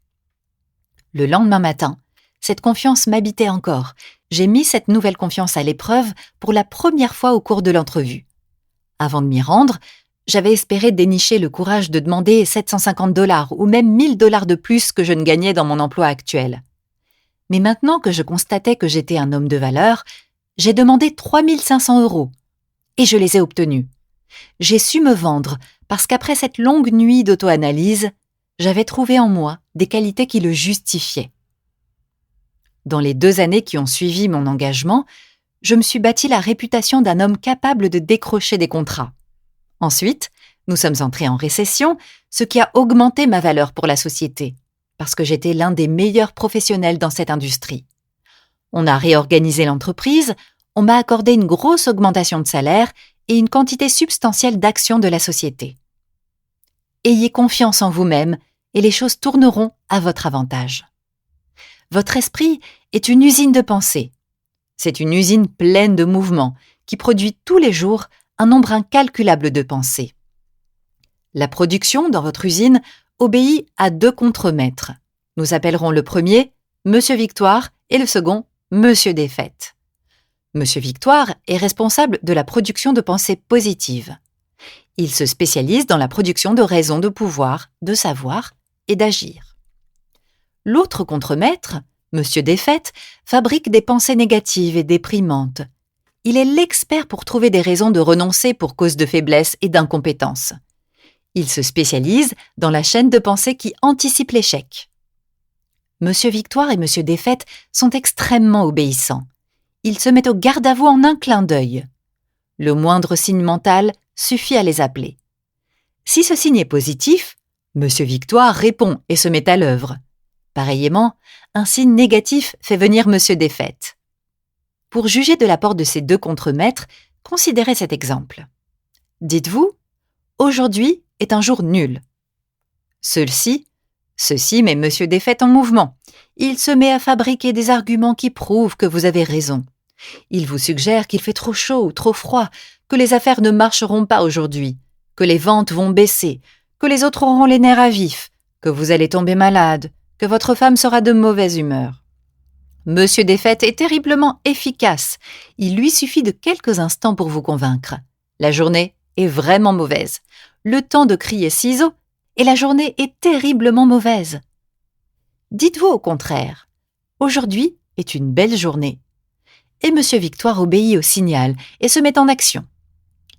Le lendemain matin, cette confiance m'habitait encore. J'ai mis cette nouvelle confiance à l'épreuve pour la première fois au cours de l'entrevue. Avant de m'y rendre, j'avais espéré dénicher le courage de demander $750 ou même $1000 de plus que je ne gagnais dans mon emploi actuel. Mais maintenant que je constatais que j'étais un homme de valeur, j'ai demandé 3500 € et je les ai obtenus. J'ai su me vendre parce qu'après cette longue nuit d'auto-analyse, j'avais trouvé en moi des qualités qui le justifiaient. Dans les 2 années qui ont suivi mon engagement, je me suis bâti la réputation d'un homme capable de décrocher des contrats. Ensuite, nous sommes entrés en récession, ce qui a augmenté ma valeur pour la société, parce que j'étais l'un des meilleurs professionnels dans cette industrie. On a réorganisé l'entreprise, on m'a accordé une grosse augmentation de salaire et une quantité substantielle d'actions de la société. Ayez confiance en vous-même et les choses tourneront à votre avantage. Votre esprit est une usine de pensée. C'est une usine pleine de mouvements qui produit tous les jours un nombre incalculable de pensées. La production dans votre usine obéit à 2 contremaîtres. Nous appellerons le premier Monsieur Victoire et le second Monsieur Défaite. Monsieur Victoire est responsable de la production de pensées positives. Il se spécialise dans la production de raisons de pouvoir, de savoir et d'agir. L'autre contremaître, Monsieur Défaite, fabrique des pensées négatives et déprimantes. Il est l'expert pour trouver des raisons de renoncer pour cause de faiblesse et d'incompétence. Il se spécialise dans la chaîne de pensée qui anticipe l'échec. Monsieur Victoire et Monsieur Défaite sont extrêmement obéissants. Ils se mettent au garde-à-vous en un clin d'œil. Le moindre signe mental suffit à les appeler. Si ce signe est positif, Monsieur Victoire répond et se met à l'œuvre. Pareillement, un signe négatif fait venir Monsieur Défaite. Pour juger de l'apport de ces 2 contremaîtres, considérez cet exemple. Dites-vous, aujourd'hui est un jour nul. Ceci met Monsieur Défaite en mouvement. Il se met à fabriquer des arguments qui prouvent que vous avez raison. Il vous suggère qu'il fait trop chaud ou trop froid, que les affaires ne marcheront pas aujourd'hui, que les ventes vont baisser, que les autres auront les nerfs à vif, que vous allez tomber malade, que votre femme sera de mauvaise humeur. Monsieur Desfaites est terriblement efficace. Il lui suffit de quelques instants pour vous convaincre. La journée est vraiment mauvaise. Le temps de crier ciseaux et la journée est terriblement mauvaise. Dites-vous au contraire. Aujourd'hui est une belle journée. Et Monsieur Victoire obéit au signal et se met en action.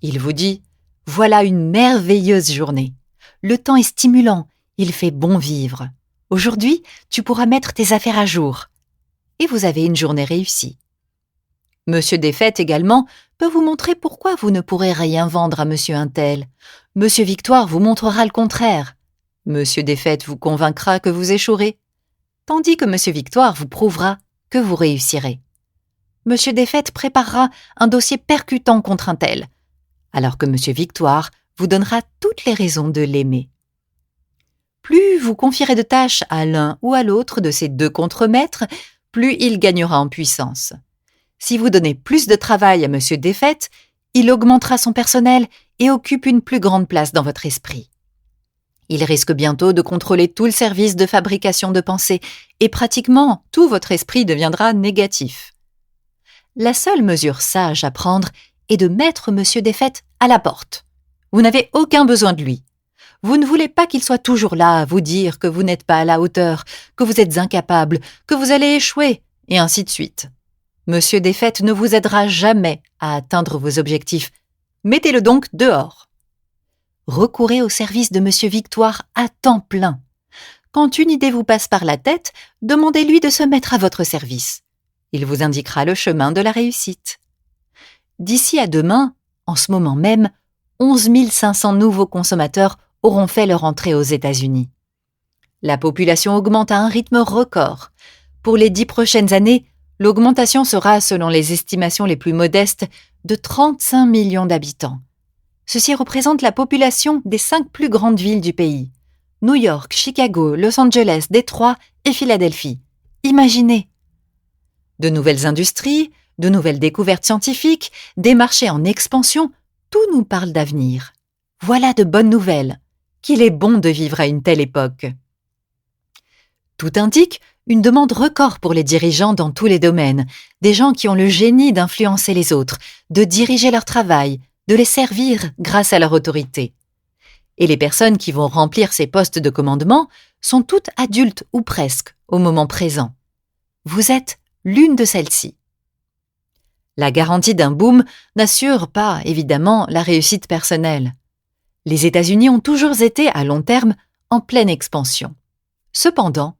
Il vous dit « Voilà une merveilleuse journée. Le temps est stimulant, il fait bon vivre. Aujourd'hui, tu pourras mettre tes affaires à jour. » Et vous avez une journée réussie. Monsieur Desfaites également peut vous montrer pourquoi vous ne pourrez rien vendre à Monsieur Untel. Monsieur Victoire vous montrera le contraire. Monsieur Desfaites vous convaincra que vous échouerez, tandis que Monsieur Victoire vous prouvera que vous réussirez. Monsieur Desfaites préparera un dossier percutant contre Untel, alors que Monsieur Victoire vous donnera toutes les raisons de l'aimer. Plus vous confierez de tâches à l'un ou à l'autre de ces deux contremaîtres, plus il gagnera en puissance. Si vous donnez plus de travail à Monsieur Desfaites, il augmentera son personnel et occupe une plus grande place dans votre esprit. Il risque bientôt de contrôler tout le service de fabrication de pensée et pratiquement tout votre esprit deviendra négatif. La seule mesure sage à prendre est de mettre Monsieur Desfaites à la porte. Vous n'avez aucun besoin de lui. Vous ne voulez pas qu'il soit toujours là à vous dire que vous n'êtes pas à la hauteur, que vous êtes incapable, que vous allez échouer, et ainsi de suite. Monsieur Desfaites ne vous aidera jamais à atteindre vos objectifs. Mettez-le donc dehors. Recourez au service de Monsieur Victoire à temps plein. Quand une idée vous passe par la tête, demandez-lui de se mettre à votre service. Il vous indiquera le chemin de la réussite. D'ici à demain, en ce moment même, 11 500 nouveaux consommateurs auront fait leur entrée aux États-Unis. La population augmente à un rythme record. Pour les 10 prochaines années, l'augmentation sera, selon les estimations les plus modestes, de 35 millions d'habitants. Ceci représente la population des 5 plus grandes villes du pays. New York, Chicago, Los Angeles, Détroit et Philadelphie. Imaginez! De nouvelles industries, de nouvelles découvertes scientifiques, des marchés en expansion, tout nous parle d'avenir. Voilà de bonnes nouvelles. Qu'il est bon de vivre à une telle époque. Tout indique une demande record pour les dirigeants dans tous les domaines, des gens qui ont le génie d'influencer les autres, de diriger leur travail, de les servir grâce à leur autorité. Et les personnes qui vont remplir ces postes de commandement sont toutes adultes ou presque au moment présent. Vous êtes l'une de celles-ci. La garantie d'un boom n'assure pas, évidemment, la réussite personnelle. Les États-Unis ont toujours été, à long terme, en pleine expansion. Cependant,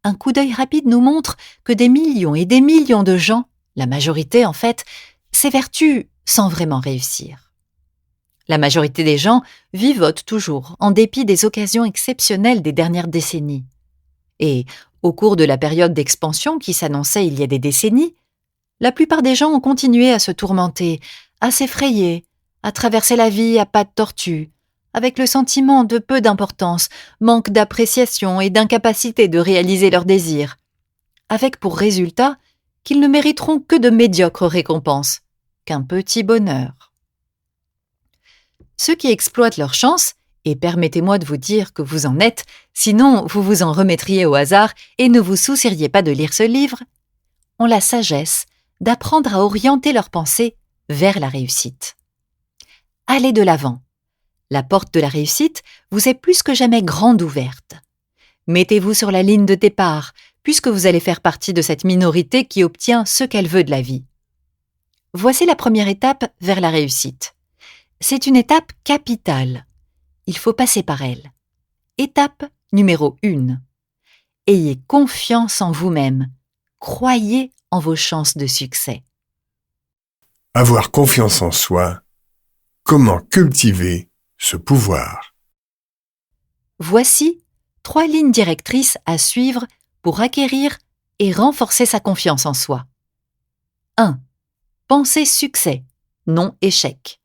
un coup d'œil rapide nous montre que des millions et des millions de gens, la majorité en fait, s'évertuent sans vraiment réussir. La majorité des gens vivotent toujours, en dépit des occasions exceptionnelles des dernières décennies. Et, au cours de la période d'expansion qui s'annonçait il y a des décennies, la plupart des gens ont continué à se tourmenter, à s'effrayer, à traverser la vie à pas de tortue, avec le sentiment de peu d'importance, manque d'appréciation et d'incapacité de réaliser leurs désirs, avec pour résultat qu'ils ne mériteront que de médiocres récompenses, qu'un petit bonheur. Ceux qui exploitent leur chance, et permettez-moi de vous dire que vous en êtes, sinon vous vous en remettriez au hasard et ne vous soucieriez pas de lire ce livre, ont la sagesse d'apprendre à orienter leurs pensées vers la réussite. Allez de l'avant. La porte de la réussite vous est plus que jamais grande ouverte. Mettez-vous sur la ligne de départ, puisque vous allez faire partie de cette minorité qui obtient ce qu'elle veut de la vie. Voici la première étape vers la réussite. C'est une étape capitale. Il faut passer par elle. Étape numéro 1. Ayez confiance en vous-même. Croyez en vos chances de succès. Avoir confiance en soi. Comment cultiver ce pouvoir? Voici 3 lignes directrices à suivre pour acquérir et renforcer sa confiance en soi. 1. Pensez succès, non échec.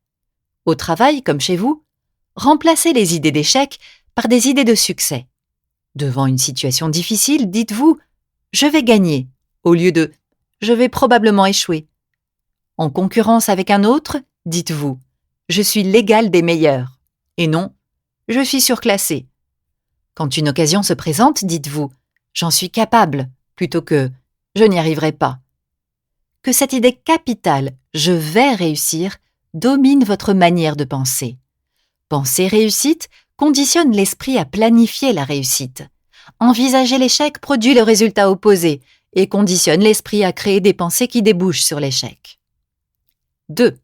Au travail comme chez vous, remplacez les idées d'échec par des idées de succès. Devant une situation difficile, dites-vous « je vais gagner » au lieu de « je vais probablement échouer ». En concurrence avec un autre, dites-vous « Je suis l'égal des meilleurs » et non « Je suis surclassé ». Quand une occasion se présente, dites-vous « J'en suis capable » plutôt que « Je n'y arriverai pas ». Que cette idée capitale « Je vais réussir » domine votre manière de penser. Penser réussite conditionne l'esprit à planifier la réussite. Envisager l'échec produit le résultat opposé et conditionne l'esprit à créer des pensées qui débouchent sur l'échec. 2.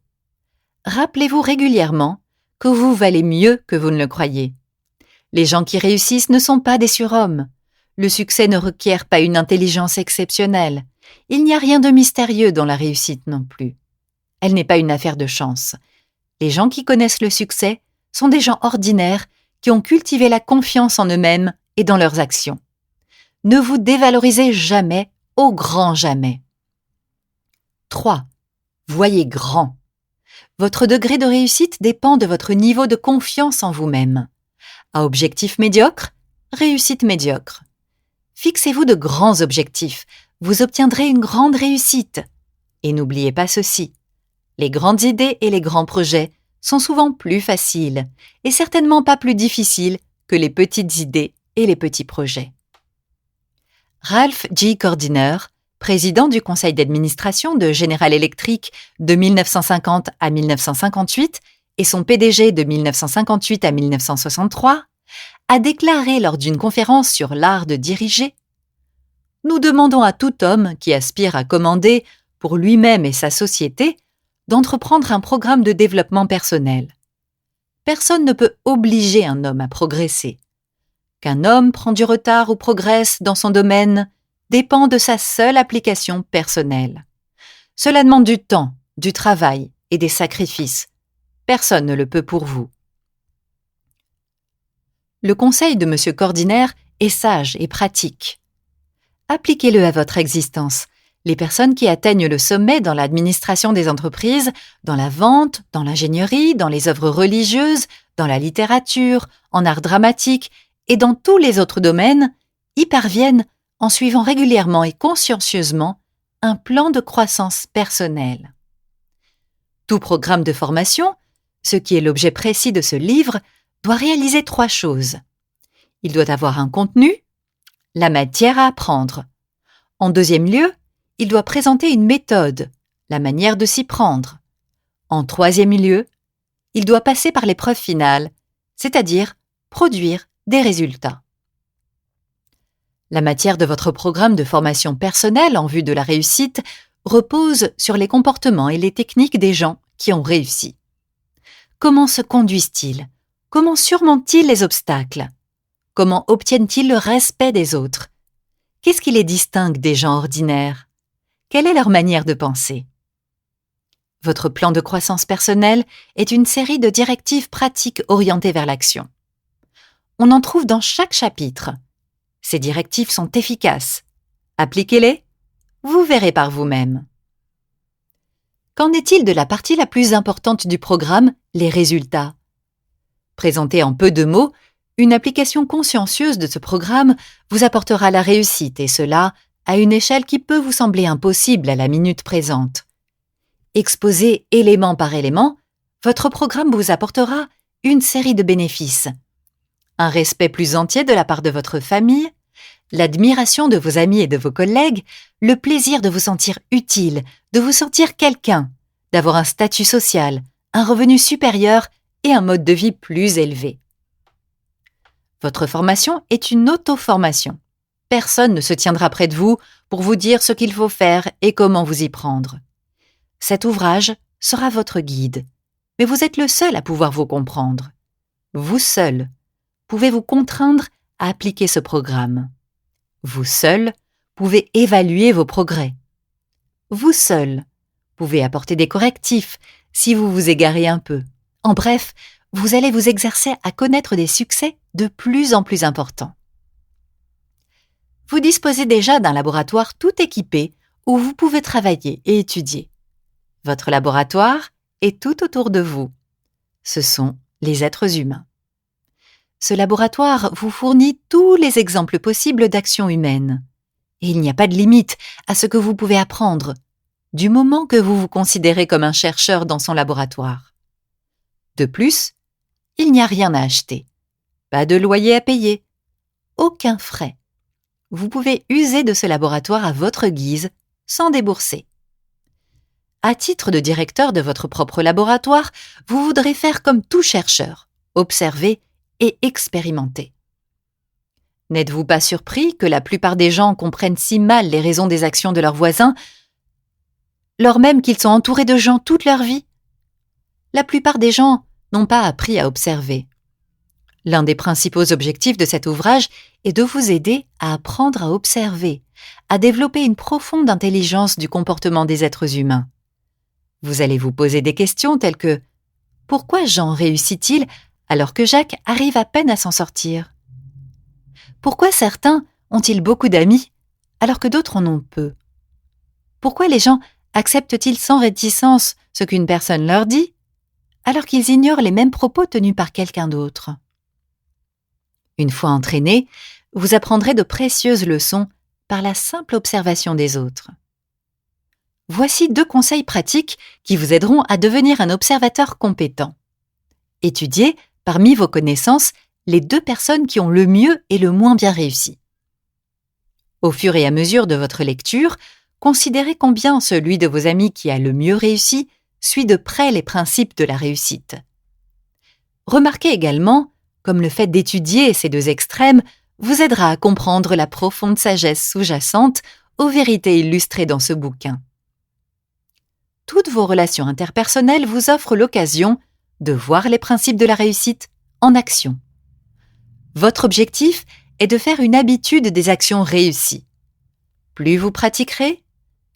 Rappelez-vous régulièrement que vous valez mieux que vous ne le croyez. Les gens qui réussissent ne sont pas des surhommes. Le succès ne requiert pas une intelligence exceptionnelle. Il n'y a rien de mystérieux dans la réussite non plus. Elle n'est pas une affaire de chance. Les gens qui connaissent le succès sont des gens ordinaires qui ont cultivé la confiance en eux-mêmes et dans leurs actions. Ne vous dévalorisez jamais, au grand jamais. 3. Voyez grand. Votre degré de réussite dépend de votre niveau de confiance en vous-même. À objectif médiocre, réussite médiocre. Fixez-vous de grands objectifs, vous obtiendrez une grande réussite. Et n'oubliez pas ceci, les grandes idées et les grands projets sont souvent plus faciles et certainement pas plus difficiles que les petites idées et les petits projets. Ralph G. Kordiner, président du conseil d'administration de General Electric de 1950 à 1958 et son PDG de 1958 à 1963, a déclaré lors d'une conférence sur l'art de diriger « Nous demandons à tout homme qui aspire à commander pour lui-même et sa société d'entreprendre un programme de développement personnel. Personne ne peut obliger un homme à progresser. Qu'un homme prend du retard ou progresse dans son domaine dépend de sa seule application personnelle. Cela demande du temps, du travail et des sacrifices. Personne ne le peut pour vous. » Le conseil de M. Kordiner est sage et pratique. Appliquez-le à votre existence. Les personnes qui atteignent le sommet dans l'administration des entreprises, dans la vente, dans l'ingénierie, dans les œuvres religieuses, dans la littérature, en art dramatique et dans tous les autres domaines, y parviennent en suivant régulièrement et consciencieusement un plan de croissance personnelle. Tout programme de formation, ce qui est l'objet précis de ce livre, doit réaliser 3 choses. Il doit avoir un contenu, la matière à apprendre. En deuxième lieu, il doit présenter une méthode, la manière de s'y prendre. En troisième lieu, il doit passer par l'épreuve finale, c'est-à-dire produire des résultats. La matière de votre programme de formation personnelle en vue de la réussite repose sur les comportements et les techniques des gens qui ont réussi. Comment se conduisent-ils? Comment surmontent-ils les obstacles? Comment obtiennent-ils le respect des autres? Qu'est-ce qui les distingue des gens ordinaires? Quelle est leur manière de penser? Votre plan de croissance personnelle est une série de directives pratiques orientées vers l'action. On en trouve dans chaque chapitre. Ces directives sont efficaces. Appliquez-les, vous verrez par vous-même. Qu'en est-il de la partie la plus importante du programme, les résultats? Présenté en peu de mots, une application consciencieuse de ce programme vous apportera la réussite et cela à une échelle qui peut vous sembler impossible à la minute présente. Exposé élément par élément, votre programme vous apportera une série de bénéfices. Un respect plus entier de la part de votre famille, l'admiration de vos amis et de vos collègues, le plaisir de vous sentir utile, de vous sentir quelqu'un, d'avoir un statut social, un revenu supérieur et un mode de vie plus élevé. Votre formation est une auto-formation. Personne ne se tiendra près de vous pour vous dire ce qu'il faut faire et comment vous y prendre. Cet ouvrage sera votre guide, mais vous êtes le seul à pouvoir vous comprendre. Vous seul pouvez vous contraindre à appliquer ce programme. Vous seul pouvez évaluer vos progrès. Vous seul pouvez apporter des correctifs si vous vous égarez un peu. En bref, vous allez vous exercer à connaître des succès de plus en plus importants. Vous disposez déjà d'un laboratoire tout équipé où vous pouvez travailler et étudier. Votre laboratoire est tout autour de vous. Ce sont les êtres humains. Ce laboratoire vous fournit tous les exemples possibles d'actions humaines. Et il n'y a pas de limite à ce que vous pouvez apprendre. du moment que vous vous considérez comme un chercheur dans son laboratoire. De plus, il n'y a rien à acheter, pas de loyer à payer, aucun frais. Vous pouvez user de ce laboratoire à votre guise, sans débourser. À titre de directeur de votre propre laboratoire, vous voudrez faire comme tout chercheur, observer et expérimenter. N'êtes-vous pas surpris que la plupart des gens comprennent si mal les raisons des actions de leurs voisins, lors même qu'ils sont entourés de gens toute leur vie? La plupart des gens n'ont pas appris à observer. L'un des principaux objectifs de cet ouvrage est de vous aider à apprendre à observer, à développer une profonde intelligence du comportement des êtres humains. Vous allez vous poser des questions telles que « Pourquoi Jean réussit-il alors que Jacques arrive à peine à s'en sortir ? Pourquoi certains ont-ils beaucoup d'amis alors que d'autres en ont peu ? Pourquoi les gens acceptent-ils sans réticence ce qu'une personne leur dit alors qu'ils ignorent les mêmes propos tenus par quelqu'un d'autre ? Une fois entraîné, vous apprendrez de précieuses leçons par la simple observation des autres. Voici 2 conseils pratiques qui vous aideront à devenir un observateur compétent. Étudiez, parmi vos connaissances, les 2 personnes qui ont le mieux et le moins bien réussi. Au fur et à mesure de votre lecture, considérez combien celui de vos amis qui a le mieux réussi suit de près les principes de la réussite. Remarquez également, comme le fait d'étudier ces 2 extrêmes vous aidera à comprendre la profonde sagesse sous-jacente aux vérités illustrées dans ce bouquin. Toutes vos relations interpersonnelles vous offrent l'occasion de voir les principes de la réussite en action. Votre objectif est de faire une habitude des actions réussies. Plus vous pratiquerez,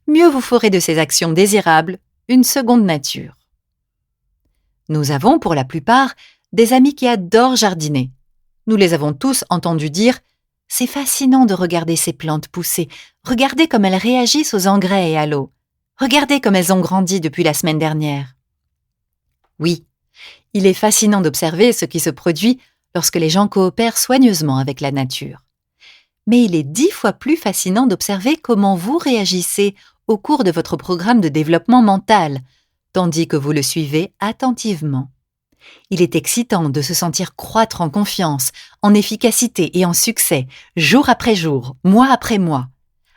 mieux vous ferez de ces actions désirables une seconde nature. Nous avons, pour la plupart, des amis qui adorent jardiner. Nous les avons tous entendus dire « C'est fascinant de regarder ces plantes pousser. Regardez comme elles réagissent aux engrais et à l'eau. Regardez comme elles ont grandi depuis la semaine dernière. » Oui, il est fascinant d'observer ce qui se produit lorsque les gens coopèrent soigneusement avec la nature. Mais il est 10 fois plus fascinant d'observer comment vous réagissez au cours de votre programme de développement mental, tandis que vous le suivez attentivement. Il est excitant de se sentir croître en confiance, en efficacité et en succès, jour après jour, mois après mois.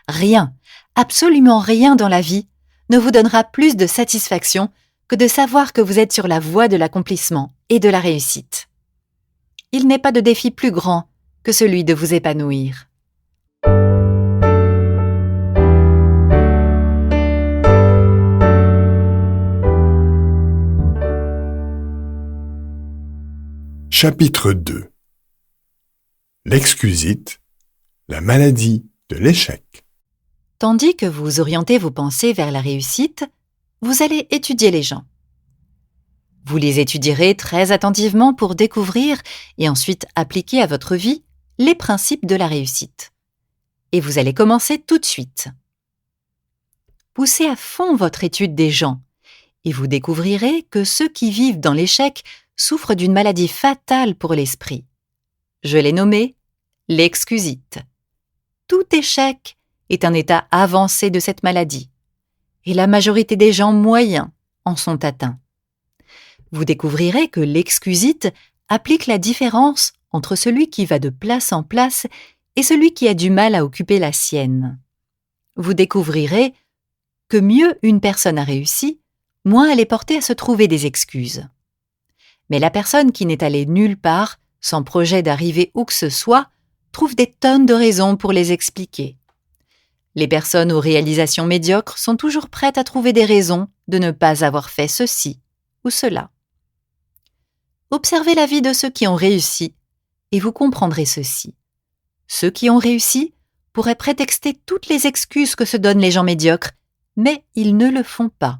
Rien, absolument rien dans la vie ne vous donnera plus de satisfaction que de savoir que vous êtes sur la voie de l'accomplissement et de la réussite. Il n'est pas de défi plus grand que celui de vous épanouir. Chapitre 2. L'excusite, la maladie de l'échec. Tandis que vous orientez vos pensées vers la réussite, vous allez étudier les gens. Vous les étudierez très attentivement pour découvrir et ensuite appliquer à votre vie les principes de la réussite. Et vous allez commencer tout de suite. Poussez à fond votre étude des gens et vous découvrirez que ceux qui vivent dans l'échec souffrent d'une maladie fatale pour l'esprit. Je l'ai nommée l'excusite. Tout échec est un état avancé de cette maladie, et la majorité des gens moyens en sont atteints. Vous découvrirez que l'excusite applique la différence entre celui qui va de place en place et celui qui a du mal à occuper la sienne. Vous découvrirez que mieux une personne a réussi, moins elle est portée à se trouver des excuses. Mais la personne qui n'est allée nulle part, sans projet d'arriver où que ce soit, trouve des tonnes de raisons pour les expliquer. Les personnes aux réalisations médiocres sont toujours prêtes à trouver des raisons de ne pas avoir fait ceci ou cela. Observez la vie de ceux qui ont réussi et vous comprendrez ceci. Ceux qui ont réussi pourraient prétexter toutes les excuses que se donnent les gens médiocres, mais ils ne le font pas.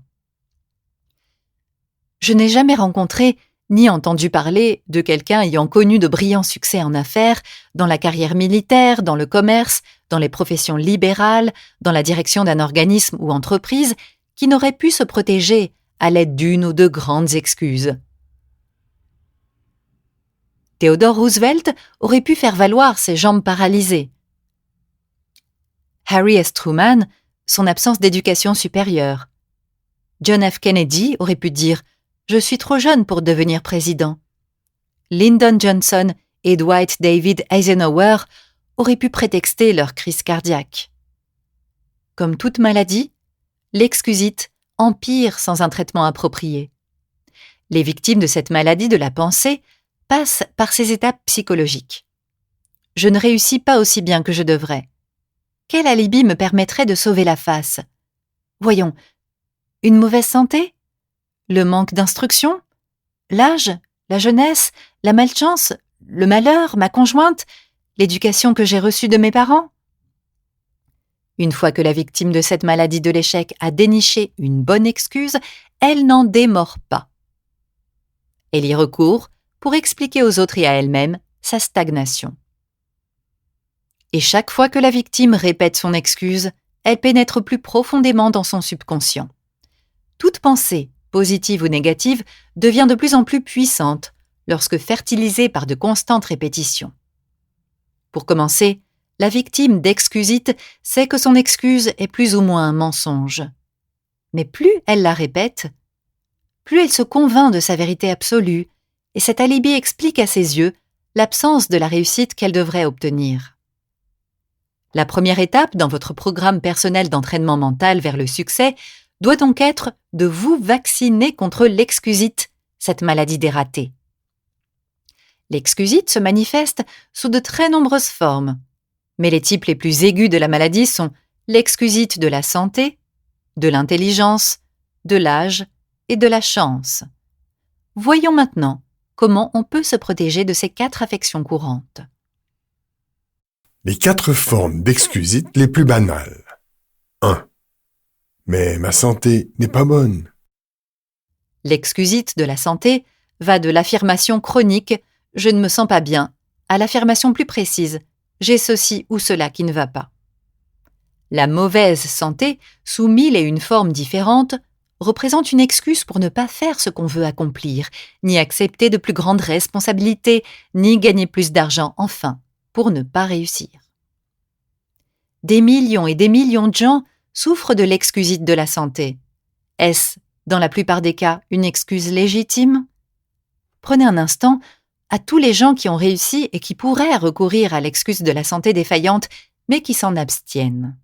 Je n'ai jamais rencontré ni entendu parler de quelqu'un ayant connu de brillants succès en affaires, dans la carrière militaire, dans le commerce, dans les professions libérales, dans la direction d'un organisme ou entreprise, qui n'aurait pu se protéger à l'aide d'une ou deux grandes excuses. Theodore Roosevelt aurait pu faire valoir ses jambes paralysées. Harry S. Truman son absence d'éducation supérieure. John F. Kennedy aurait pu dire « Je suis trop jeune pour devenir président ». Lyndon Johnson et Dwight David Eisenhower auraient pu prétexter leur crise cardiaque. Comme toute maladie, l'excusite empire sans un traitement approprié. Les victimes de cette maladie de la pensée passent par ces étapes psychologiques. Je ne réussis pas aussi bien que je devrais. Quel alibi me permettrait de sauver la face? Voyons, une mauvaise santé? Le manque d'instruction? L'âge? La jeunesse? La malchance? Le malheur? Ma conjointe? L'éducation que j'ai reçue de mes parents? Une fois que la victime de cette maladie de l'échec a déniché une bonne excuse, elle n'en démord pas. Elle y recourt pour expliquer aux autres et à elle-même sa stagnation. Et chaque fois que la victime répète son excuse, elle pénètre plus profondément dans son subconscient. Toute pensée, positive ou négative, devient de plus en plus puissante lorsque fertilisée par de constantes répétitions. Pour commencer, la victime d'excusite sait que son excuse est plus ou moins un mensonge. Mais plus elle la répète, plus elle se convainc de sa vérité absolue, et cet alibi explique à ses yeux l'absence de la réussite qu'elle devrait obtenir. La première étape dans votre programme personnel d'entraînement mental vers le succès doit donc être de vous vacciner contre l'excusite, cette maladie des ratés. L'excusite se manifeste sous de très nombreuses formes, mais les types les plus aigus de la maladie sont l'excusite de la santé, de l'intelligence, de l'âge et de la chance. Voyons maintenant comment on peut se protéger de ces 4 affections courantes. Les 4 formes d'excusite les plus banales. 1. Mais ma santé n'est pas bonne. L'excusite de la santé va de l'affirmation chronique « je ne me sens pas bien » à l'affirmation plus précise « j'ai ceci ou cela qui ne va pas ». La mauvaise santé, sous 1001 formes différentes, représente une excuse pour ne pas faire ce qu'on veut accomplir, ni accepter de plus grandes responsabilités, ni gagner plus d'argent, enfin, pour ne pas réussir. Des millions et des millions de gens souffrent de l'excusite de la santé. Est-ce, dans la plupart des cas, une excuse légitime? Prenez un instant à tous les gens qui ont réussi et qui pourraient recourir à l'excuse de la santé défaillante, mais qui s'en abstiennent.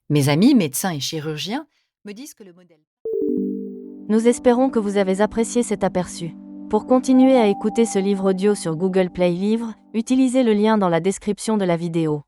Mes amis médecins et chirurgiens me disent que le modèle... Nous espérons que vous avez apprécié cet aperçu. Pour continuer à écouter ce livre audio sur Google Play Livres, utilisez le lien dans la description de la vidéo.